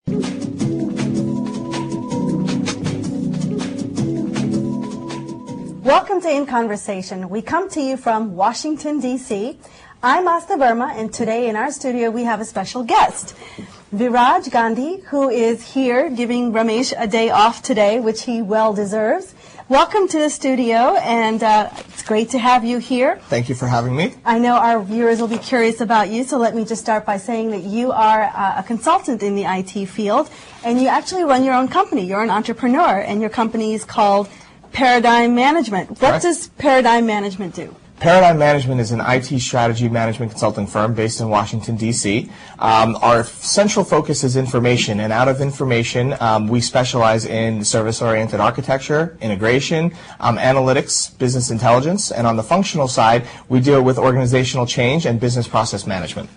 Welcome to InConversation. We come to you from Washington, D.C. I'm Aastha, and today in our studio we have a special guest, Viraj Gandhi, who is here giving Ramesh a day off today, which he well deserves. Welcome to the studio, and it's great to have you here. Thank you for having me. I know our viewers will be curious about you, so let me just start by saying that you are a consultant in the IT field, and you actually run your own company. You're an entrepreneur, and your company is called Paradyme Management. What does Paradyme Management do? Paradyme Management is an IT strategy management consulting firm based in Washington, D.C. Our central focus is information, and out of information, we specialize in service-oriented architecture, integration, analytics, business intelligence, and on the functional side, we deal with organizational change and business process management.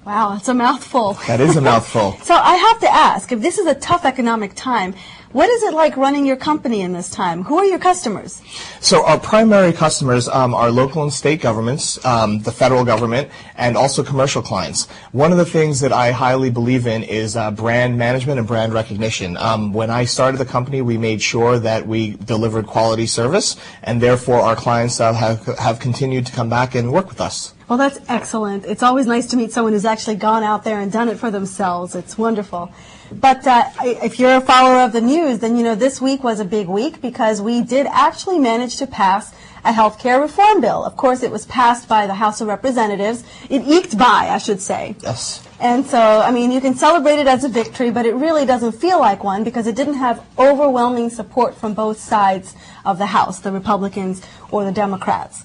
Wow, that's a mouthful. That is a mouthful. So I have to ask, if this is a tough economic time, what is it like running your company in this time? Who are your customers? So our primary customers are local and state governments, the federal government, and also commercial clients. One of the things that I highly believe in is brand management and brand recognition. When I started the company, we made sure that we delivered quality service, and therefore our clients have continued to come back and work with us. Well, that's excellent. It's always nice to meet someone who's actually gone out there and done it for themselves. It's wonderful. But if you're a follower of the news, then you know this week was a big week because we did actually manage to pass a health care reform bill. Of course, it was passed by the House of Representatives. It eked by, I should say. Yes. And so, I mean, you can celebrate it as a victory, but it really doesn't feel like one because it didn't have overwhelming support from both sides of the House, the Republicans or the Democrats.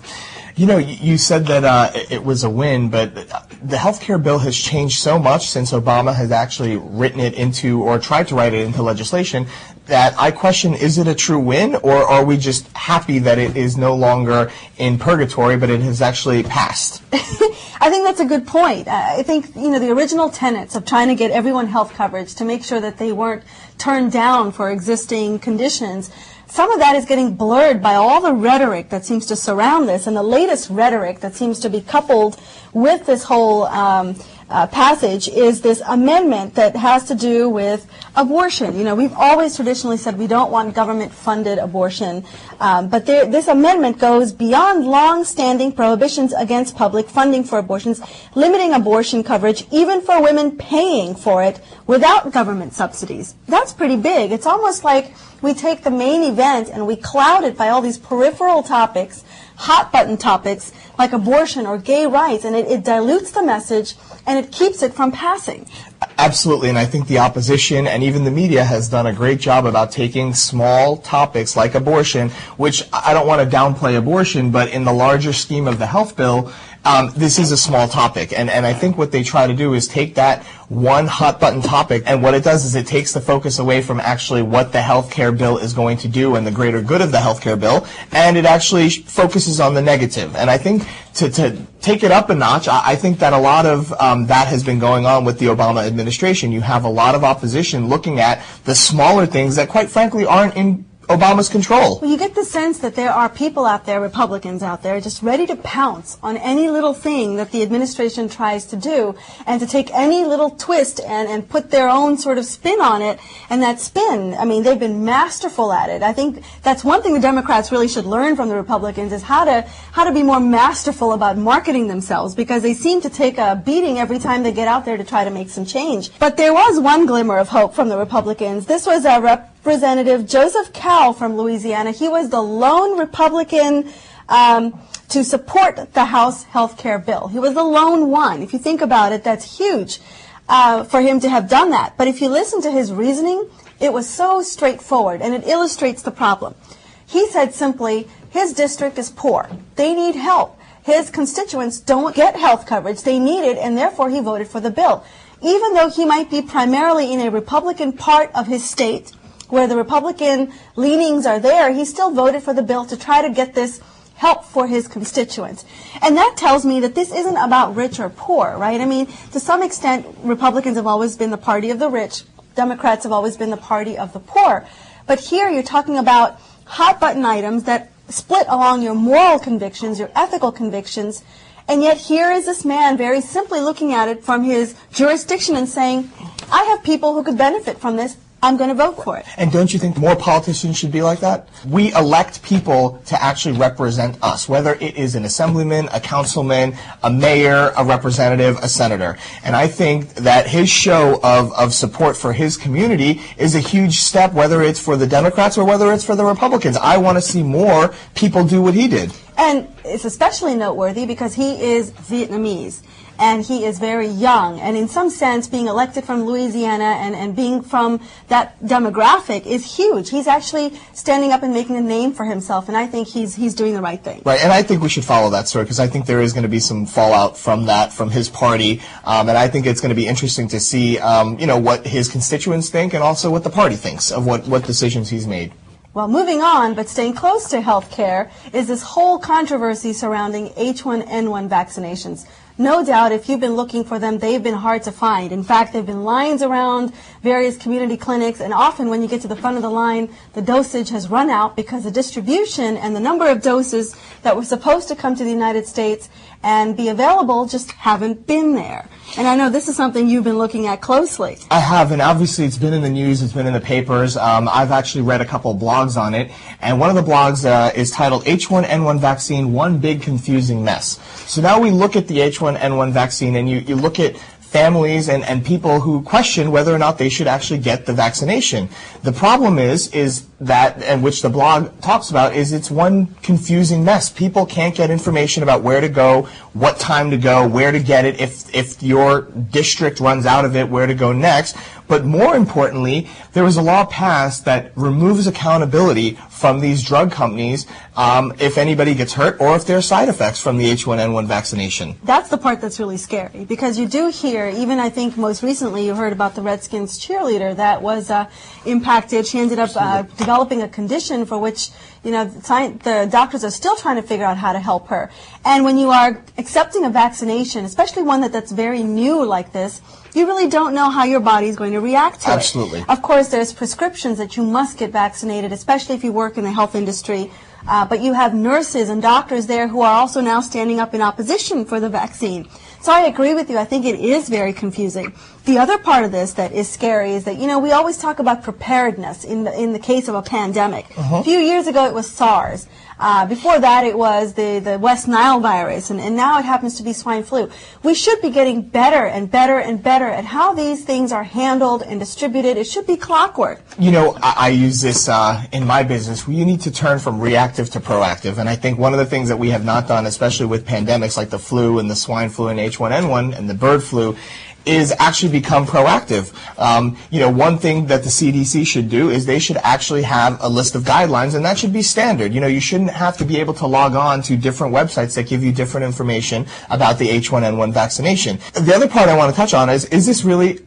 You know, you said that it was a win, but the healthcare bill has changed so much since Obama has actually written it into, or tried to write it into legislation, that I question, is it a true win, or are we just happy that it is no longer in purgatory, but it has actually passed? I think that's a good point. I think, you know, the original tenets of trying to get everyone health coverage to make sure that they weren't turned down for existing conditions, some of that is getting blurred by all the rhetoric that seems to surround this, and the latest rhetoric that seems to be coupled with this whole passage is this amendment that has to do with abortion. You know, we've always traditionally said we don't want government-funded abortion, but this amendment goes beyond long-standing prohibitions against public funding for abortions, limiting abortion coverage even for women paying for it without government subsidies. That's pretty big. It's almost like we take the main event and we cloud it by all these peripheral topics, hot-button topics like abortion or gay rights, and it dilutes the message and it keeps it from passing. Absolutely, and I think the opposition and even the media has done a great job about taking small topics like abortion, which I don't want to downplay abortion, but in the larger scheme of the health bill, this is a small topic, and I think what they try to do is take that one hot-button topic, and what it does is it takes the focus away from actually what the healthcare bill is going to do and the greater good of the healthcare bill, and it actually focuses on the negative. And I think to take it up a notch, I think that a lot of that has been going on with the Obama administration. You have a lot of opposition looking at the smaller things that, quite frankly, aren't in Obama's control. Well, you get the sense that there are people out there, Republicans out there, just ready to pounce on any little thing that the administration tries to do and to take any little twist and put their own sort of spin on it. And that spin, I mean, they've been masterful at it. I think that's one thing the Democrats really should learn from the Republicans is how to be more masterful about marketing themselves, because they seem to take a beating every time they get out there to try to make some change. But there was one glimmer of hope from the Republicans. This was a Representative Joseph Cowell from Louisiana. He was the lone Republican to support the House health care bill. He was the lone one. If you think about it, that's huge for him to have done that. But if you listen to his reasoning, it was so straightforward, and it illustrates the problem. He said simply, his district is poor. They need help. His constituents don't get health coverage. They need it, and therefore he voted for the bill. Even though he might be primarily in a Republican part of his state, where the Republican leanings are there, he still voted for the bill to try to get this help for his constituents. And that tells me that this isn't about rich or poor, right? I mean, to some extent, Republicans have always been the party of the rich. Democrats have always been the party of the poor. But here you're talking about hot-button items that split along your moral convictions, your ethical convictions, And yet here is this man very simply looking at it from his jurisdiction and saying, I have people who could benefit from this. I'm going to vote for it. And don't you think more politicians should be like that? We elect people to actually represent us, whether it is an assemblyman, a councilman, a mayor, a representative, a senator. And I think that his show of support for his community is a huge step, whether it's for the Democrats or whether it's for the Republicans. I want to see more people do what he did. And it's especially noteworthy because he is Vietnamese. And he is very young, and in some sense, being elected from Louisiana and being from that demographic is huge. He's actually standing up and making a name for himself, and I think he's doing the right thing. Right, and I think we should follow that story because I think there is going to be some fallout from that, from his party, and I think it's going to be interesting to see, what his constituents think and also what the party thinks of what decisions he's made. Well, moving on, but staying close to health care, is this whole controversy surrounding H1N1 vaccinations. No doubt, if you've been looking for them, they've been hard to find. In fact, there have been lines around various community clinics, and often when you get to the front of the line, the dosage has run out because the distribution and the number of doses that were supposed to come to the United States and be available just haven't been there. And I know this is something you've been looking at closely. I have, and obviously it's been in the news, it's been in the papers. I've actually read a couple of blogs on it, and one of the blogs is titled H1N1 Vaccine, One Big Confusing Mess. So now we look at the H1N1 vaccine, and you look at families and people who question whether or not they should actually get the vaccination. The problem is that, and which the blog talks about, is it's one confusing mess. People can't get information about where to go, what time to go, where to get it, if your district runs out of it, where to go next. But more importantly, there was a law passed that removes accountability from these drug companies if anybody gets hurt or if there are side effects from the H1N1 vaccination. That's the part that's really scary, because you do hear, even I think most recently you heard about the Redskins cheerleader that was impacted. She ended up developing a condition for which, the doctors are still trying to figure out how to help her. And when you are accepting a vaccination, especially one that's very new like this, you really don't know how your body is going to react to it. Absolutely. Of course, there's prescriptions that you must get vaccinated, especially if you work in the health industry. But you have nurses and doctors there who are also now standing up in opposition for the vaccine. So I agree with you. I think it is very confusing. The other part of this that is scary is that, we always talk about preparedness in the case of a pandemic. A few years ago, it was SARS. Before that, it was the West Nile virus, and now it happens to be swine flu. We should be getting better and better and better at how these things are handled and distributed. It should be clockwork. I use this in my business. You need to turn from reactive to proactive, and I think one of the things that we have not done, especially with pandemics like the flu and the swine flu and H1N1 and the bird flu, is actually become proactive. One thing that the CDC should do is they should actually have a list of guidelines, and that should be standard. You shouldn't have to be able to log on to different websites that give you different information about the H1N1 vaccination. The other part I want to touch on is this really